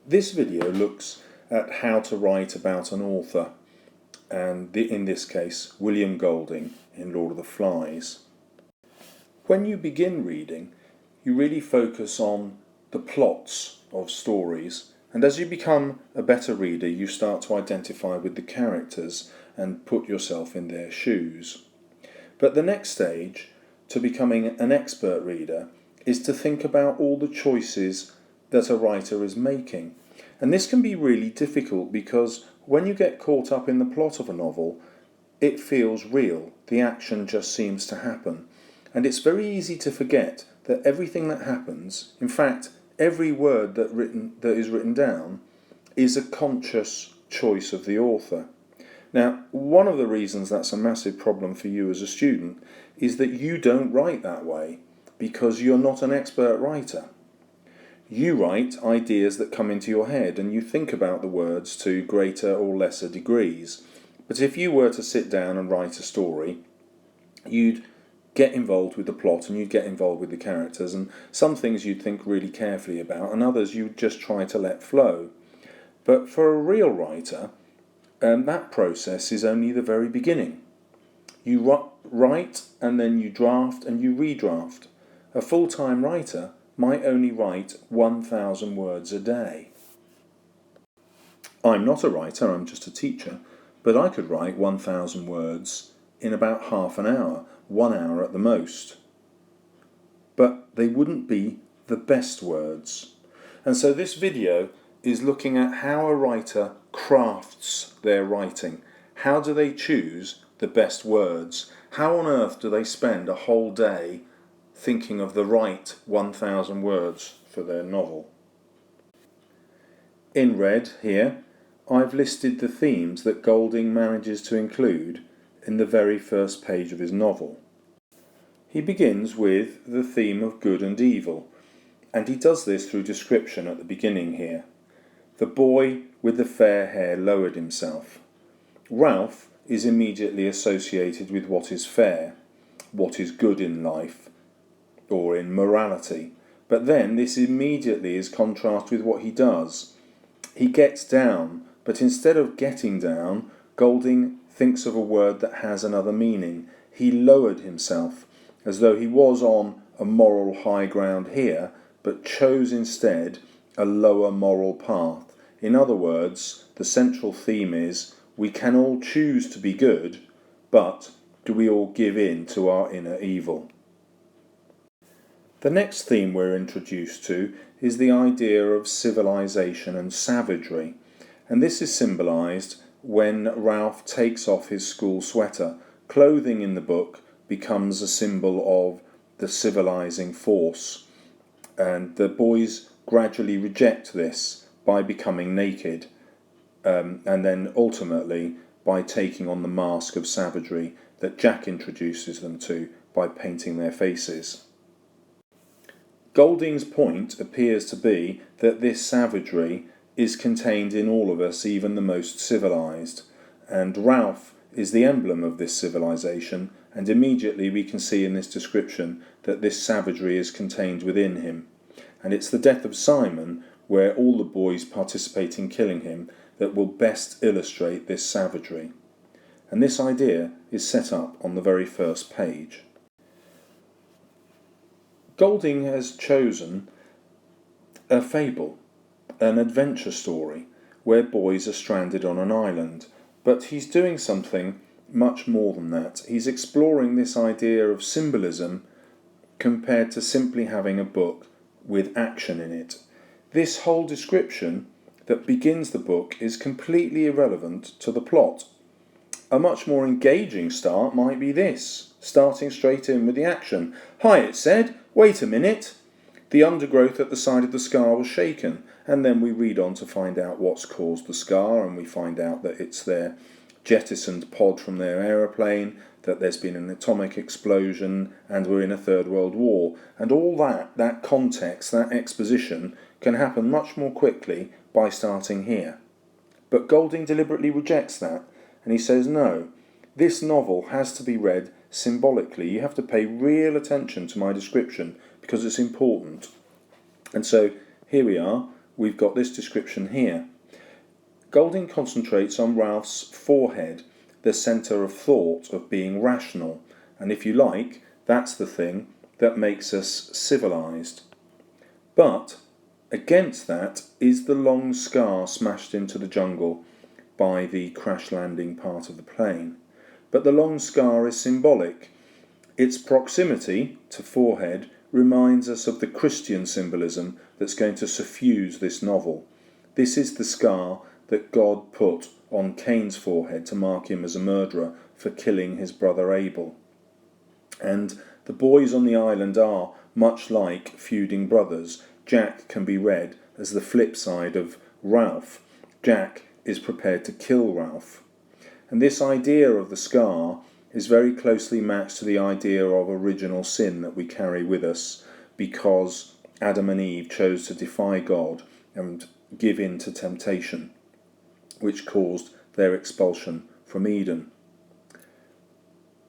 This video looks at how to write about an author, and in this case William Golding in Lord of the Flies. When you begin reading, you really focus on the plots of stories, and as you become a better reader you start to identify with the characters and put yourself in their shoes. But the next stage to becoming an expert reader is to think about all the choices that a writer is making. And this can be really difficult because when you get caught up in the plot of a novel, it feels real. The action just seems to happen. And it's very easy to forget that everything that happens, in fact, every word that is written down, is a conscious choice of the author. Now, one of the reasons that's a massive problem for you as a student is that you don't write that way because you're not an expert writer. You write ideas that come into your head and you think about the words to greater or lesser degrees. But if you were to sit down and write a story, you'd get involved with the plot and you'd get involved with the characters, and some things you'd think really carefully about and others you'd just try to let flow. But for a real writer, that process is only the very beginning. You write and then you draft and you redraft. A full-time writer might only write 1,000 words a day. I'm not a writer, I'm just a teacher, but I could write 1,000 words in about half an hour, 1 hour at the most. But they wouldn't be the best words. And so this video is looking at how a writer crafts their writing. How do they choose the best words? How on earth do they spend a whole day thinking of the right 1,000 words for their novel? In red here, I've listed the themes that Golding manages to include in the very first page of his novel. He begins with the theme of good and evil, and he does this through description at the beginning here. The boy with the fair hair lowered himself. Ralph is immediately associated with what is fair, what is good in life, or in morality. But then this immediately is contrasted with what he does. He gets down, but instead of getting down, Golding thinks of a word that has another meaning. He lowered himself, as though he was on a moral high ground here, but chose instead a lower moral path. In other words, the central theme is we can all choose to be good, but do we all give in to our inner evil? The next theme we're introduced to is the idea of civilization and savagery, and this is symbolised when Ralph takes off his school sweater. Clothing in the book becomes a symbol of the civilising force, and the boys gradually reject this by becoming naked, and then ultimately by taking on the mask of savagery that Jack introduces them to by painting their faces. Golding's point appears to be that this savagery is contained in all of us, even the most civilised, and Ralph is the emblem of this civilisation, and immediately we can see in this description that this savagery is contained within him. And it's the death of Simon, where all the boys participate in killing him, that will best illustrate this savagery. And this idea is set up on the very first page. Golding has chosen a fable, an adventure story, where boys are stranded on an island. But he's doing something much more than that. He's exploring this idea of symbolism compared to simply having a book with action in it. This whole description that begins the book is completely irrelevant to the plot. A much more engaging start might be this, starting straight in with the action. Hi, it said. Wait a minute. The undergrowth at the side of the scar was shaken, and then we read on to find out what's caused the scar, and we find out that it's their jettisoned pod from their aeroplane, that there's been an atomic explosion, and we're in a Third World War. And all that context, that exposition, can happen much more quickly by starting here. But Golding deliberately rejects that, and he says, no, this novel has to be read symbolically. You have to pay real attention to my description because it's important. And so here we are. we've got this description here. Golding concentrates on Ralph's forehead, the centre of thought, of being rational, and if you like, that's the thing that makes us civilised. But against that is the long scar smashed into the jungle by the crash landing part of the plane. But the long scar is symbolic. Its proximity to forehead reminds us of the Christian symbolism that's going to suffuse this novel. This is the scar that God put on Cain's forehead to mark him as a murderer for killing his brother Abel. And the boys on the island are much like feuding brothers. Jack can be read as the flip side of Ralph. Jack is prepared to kill Ralph. And this idea of the scar is very closely matched to the idea of original sin that we carry with us because Adam and Eve chose to defy God and give in to temptation, which caused their expulsion from Eden.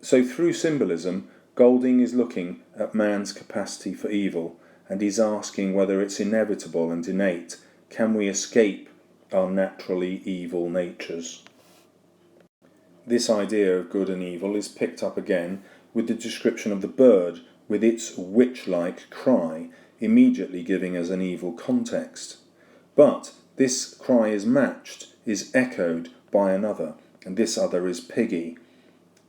So through symbolism, Golding is looking at man's capacity for evil, and he's asking whether it's inevitable and innate. Can we escape our naturally evil natures? This idea of good and evil is picked up again with the description of the bird with its witch-like cry, immediately giving us an evil context. But this cry is matched, is echoed by another, and this other is Piggy.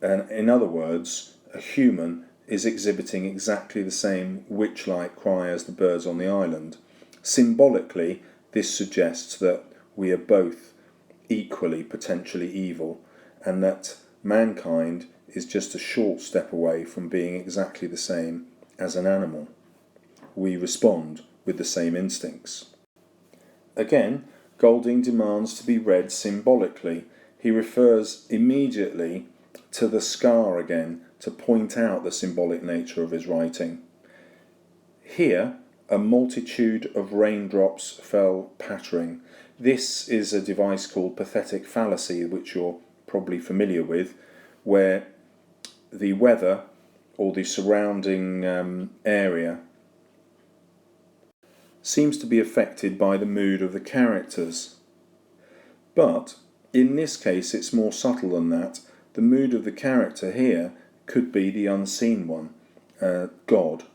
And in other words, a human is exhibiting exactly the same witch-like cry as the birds on the island. Symbolically, this suggests that we are both equally potentially evil, and that mankind is just a short step away from being exactly the same as an animal. We respond with the same instincts. Again, Golding demands to be read symbolically. He refers immediately to the scar again to point out the symbolic nature of his writing. Here, a multitude of raindrops fell pattering. This is a device called pathetic fallacy, which you're probably familiar with, where the weather or the surrounding area seems to be affected by the mood of the characters. But in this case it's more subtle than that. The mood of the character here could be the unseen one, God,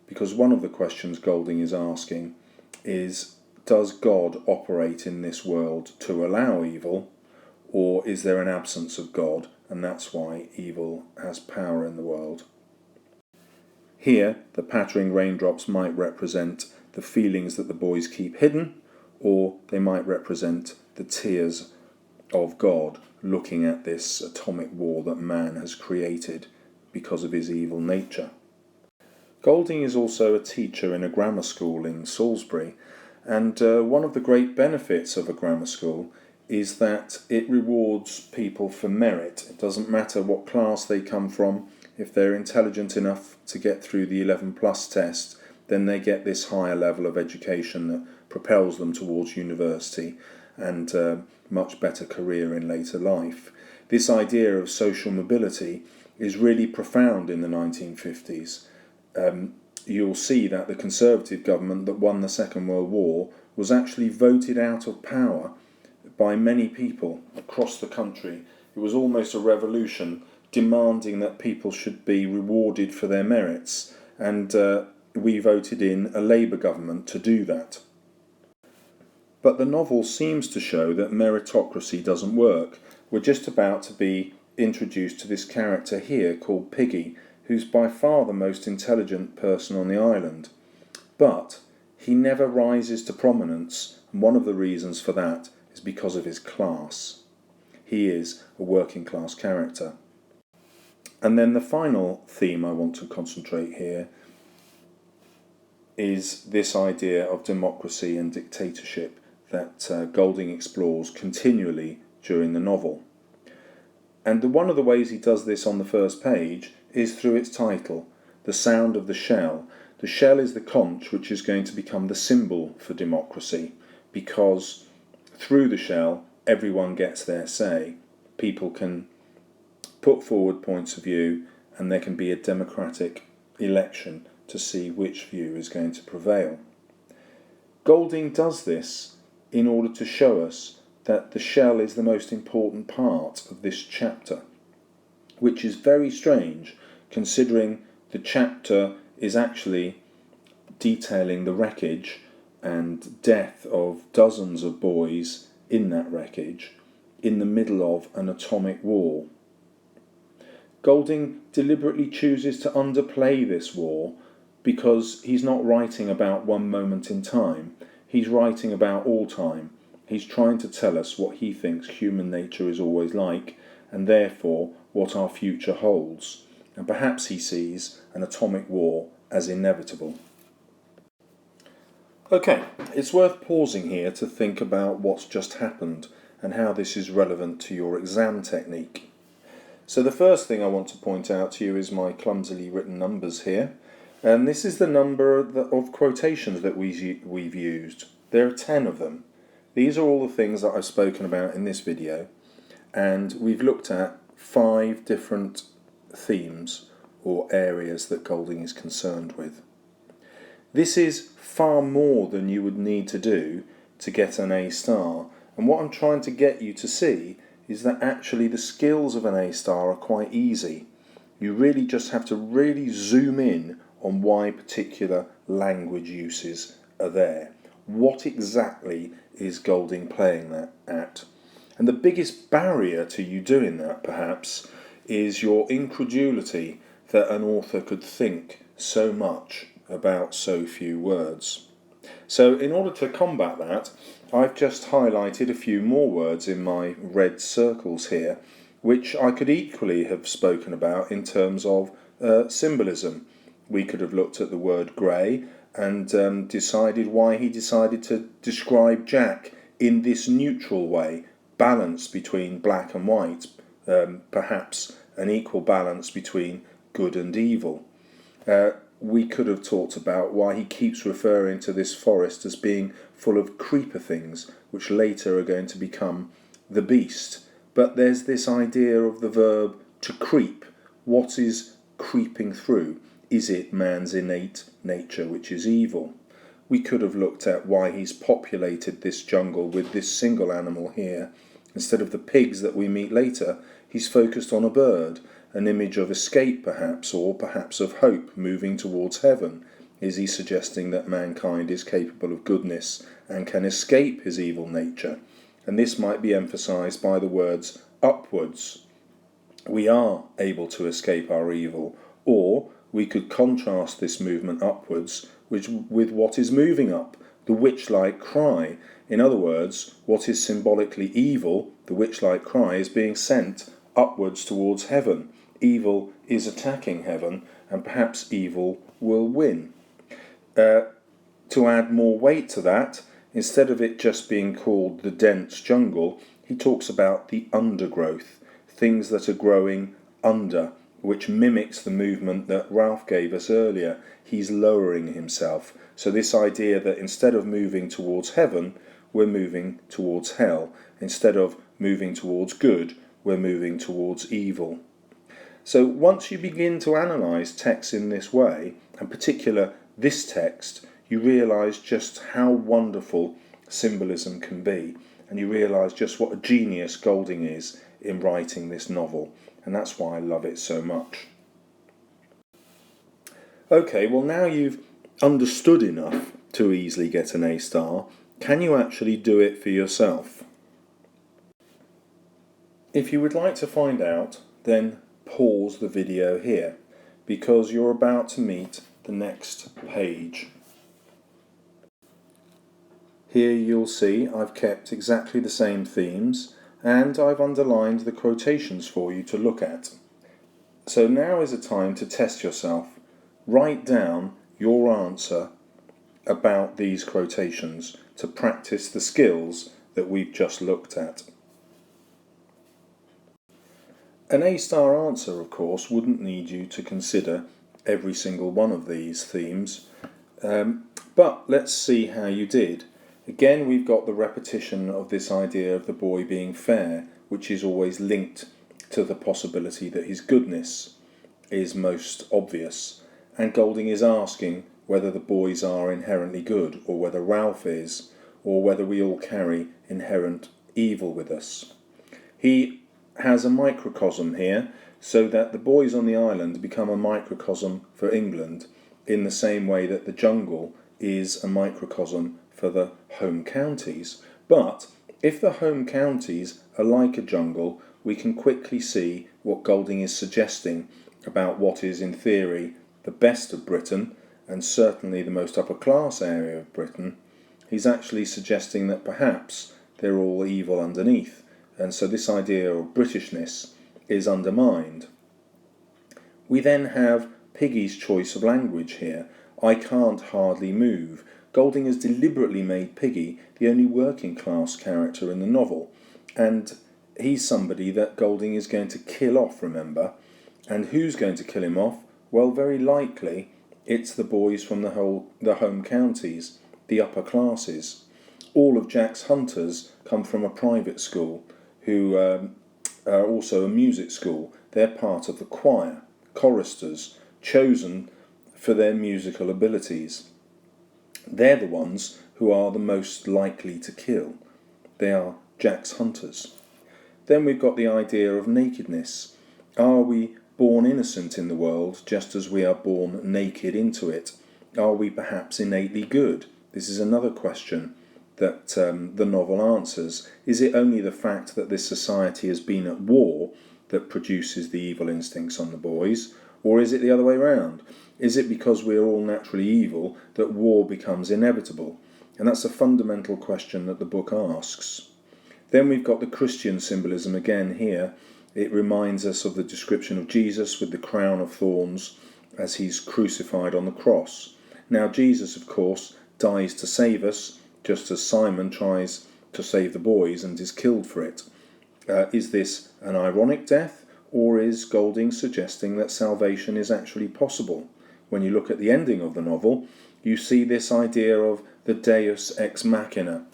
because one of the questions Golding is asking is, does God operate in this world to allow evil, or is there an absence of God, and that's why evil has power in the world? Here, the pattering raindrops might represent the feelings that the boys keep hidden, or they might represent the tears of God looking at this atomic war that man has created because of his evil nature. Golding is also a teacher in a grammar school in Salisbury, and one of the great benefits of a grammar school is that it rewards people for merit. It doesn't matter what class they come from. If they're intelligent enough to get through the 11 plus test, then they get this higher level of education that propels them towards university and much better career in later life. This idea of social mobility is really profound in the 1950s. You'll see that the Conservative government that won the Second World War was actually voted out of power by many people across the country. It was almost a revolution demanding that people should be rewarded for their merits, and we voted in a Labour government to do that. But the novel seems to show that meritocracy doesn't work. We're just about to be introduced to this character here called Piggy, who's by far the most intelligent person on the island. But he never rises to prominence, and one of the reasons for that is because of his class. He is a working class character. And then the final theme I want to concentrate here is this idea of democracy and dictatorship that Golding explores continually during the novel. And one of the ways he does this on the first page is through its title, The Sound of the Shell. The shell is the conch which is going to become the symbol for democracy, because through the shell everyone gets their say. People can put forward points of view and there can be a democratic election to see which view is going to prevail. Golding does this in order to show us that the shell is the most important part of this chapter, which is very strange considering the chapter is actually detailing the wreckage and death of dozens of boys in that wreckage in the middle of an atomic war. Golding deliberately chooses to underplay this war because he's not writing about one moment in time, he's writing about all time. He's trying to tell us what he thinks human nature is always like, and therefore what our future holds. And perhaps he sees an atomic war as inevitable. Okay, it's worth pausing here to think about what's just happened and how this is relevant to your exam technique. So the first thing I want to point out to you is my clumsily written numbers here. And this is the number of quotations that we've used. There are 10 of them. These are all the things that I've spoken about in this video, and we've looked at 5 different themes or areas that Golding is concerned with. This is far more than you would need to do to get an A star, and what I'm trying to get you to see is that actually the skills of an A star are quite easy. You really just have to really zoom in on why particular language uses are there. What exactly is Golding playing that at? And the biggest barrier to you doing that, perhaps, is your incredulity that an author could think so much about so few words. So in order to combat that, I've just highlighted a few more words in my red circles here, which I could equally have spoken about in terms of symbolism. We could have looked at the word grey and decided why he decided to describe Jack in this neutral way, balance between black and white, perhaps an equal balance between good and evil. We could have talked about why he keeps referring to this forest as being full of creeper things, which later are going to become the beast. But there's this idea of the verb to creep. What is creeping through? Is it man's innate nature, which is evil? We could have looked at why he's populated this jungle with this single animal here. Instead of the pigs that we meet later, he's focused on a bird, an image of escape perhaps, or perhaps of hope moving towards heaven. Is he suggesting that mankind is capable of goodness and can escape his evil nature? And this might be emphasised by the words upwards. We are able to escape our evil, or we could contrast this movement upwards with what is moving up, the witch-like cry. In other words, what is symbolically evil, the witch-like cry, is being sent upwards towards heaven. Evil is attacking heaven, and perhaps evil will win. To add more weight to that, instead of it just being called the dense jungle, he talks about the undergrowth, things that are growing under, which mimics the movement that Ralph gave us earlier. He's lowering himself. So this idea that instead of moving towards heaven, we're moving towards hell. Instead of moving towards good, we're moving towards evil. So once you begin to analyse texts in this way, in particular this text, you realise just how wonderful symbolism can be, and you realise just what a genius Golding is in writing this novel. And that's why I love it so much. Okay, well now you've understood enough to easily get an A star, can you actually do it for yourself? If you would like to find out, then pause the video here, because you're about to meet the next page. Here you'll see I've kept exactly the same themes, and I've underlined the quotations for you to look at. So now is a time to test yourself. Write down your answer about these quotations to practice the skills that we've just looked at. An A-star answer, of course, wouldn't need you to consider every single one of these themes, but let's see how you did. Again, we've got the repetition of this idea of the boy being fair, which is always linked to the possibility that his goodness is most obvious. And Golding is asking, whether the boys are inherently good, or whether Ralph is, or whether we all carry inherent evil with us. He has a microcosm here, so that the boys on the island become a microcosm for England, in the same way that the jungle is a microcosm for the home counties. But if the home counties are like a jungle, we can quickly see what Golding is suggesting about what is, in theory, the best of Britain, and certainly the most upper class area of Britain. He's actually suggesting that perhaps they're all evil underneath, and so this idea of Britishness is undermined. We then have Piggy's choice of language here. I can't hardly move. Golding has deliberately made Piggy the only working class character in the novel, and he's somebody that Golding is going to kill off, remember. And who's going to kill him off? Well, very likely it's the boys from the home counties, the upper classes. All of Jack's hunters come from a private school, who are also a music school. They're part of the choir, choristers, chosen for their musical abilities. They're the ones who are the most likely to kill. They are Jack's hunters. Then we've got the idea of nakedness. Are we born innocent in the world just as we are born naked into it? Are we perhaps innately good? This is another question that the novel answers. Is it only the fact that this society has been at war that produces the evil instincts on the boys? Or is it the other way around? Is it because we're all naturally evil that war becomes inevitable? And that's a fundamental question that the book asks. Then we've got the Christian symbolism again here. It reminds us of the description of Jesus with the crown of thorns as he's crucified on the cross. Now, Jesus, of course, dies to save us, just as Simon tries to save the boys and is killed for it. Is this an ironic death, or is Golding suggesting that salvation is actually possible? When you look at the ending of the novel, you see this idea of the Deus Ex Machina,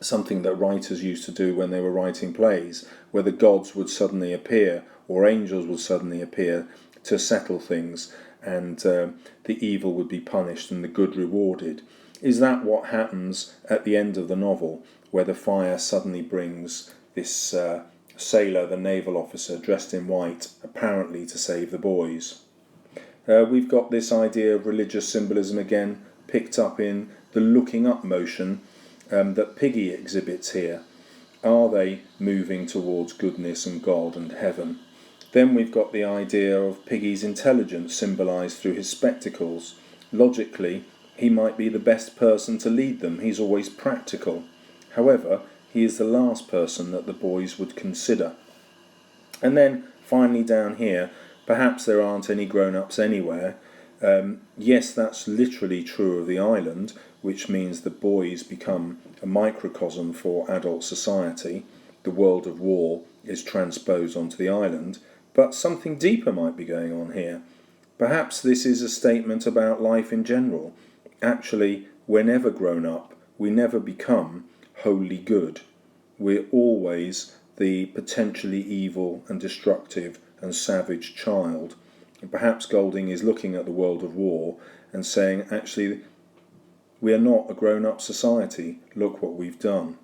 something that writers used to do when they were writing plays, where the gods would suddenly appear, or angels would suddenly appear to settle things, and the evil would be punished and the good rewarded. Is that what happens at the end of the novel, where the fire suddenly brings this sailor, the naval officer, dressed in white, apparently to save the boys? We've got this idea of religious symbolism again, picked up in the looking up motion that Piggy exhibits here. Are they moving towards goodness and God and heaven? Then we've got the idea of Piggy's intelligence symbolised through his spectacles. Logically, he might be the best person to lead them. He's always practical. However, he is the last person that the boys would consider. And then, finally down here, perhaps there aren't any grown-ups anywhere. Yes, that's literally true of the island, which means the boys become a microcosm for adult society. The world of war is transposed onto the island, but something deeper might be going on here. Perhaps this is a statement about life in general. Actually, we're never grown up, we never become wholly good. We're always the potentially evil and destructive and savage child. And perhaps Golding is looking at the world of war and saying, actually, we are not a grown-up society. Look what we've done.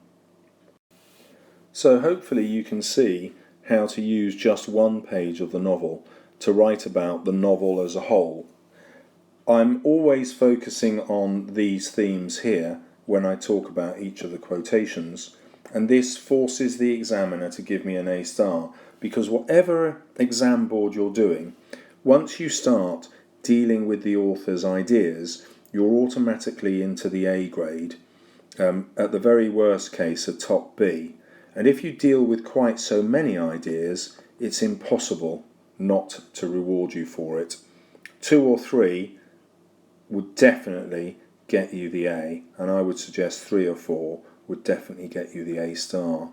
So hopefully you can see how to use just one page of the novel to write about the novel as a whole. I'm always focusing on these themes here when I talk about each of the quotations, and this forces the examiner to give me an A star, because whatever exam board you're doing, once you start dealing with the author's ideas, you're automatically into the A grade, at the very worst case a top B. And if you deal with quite so many ideas, it's impossible not to reward you for it. 2 or 3 would definitely get you the A, and I would suggest 3 or 4 would definitely get you the A star.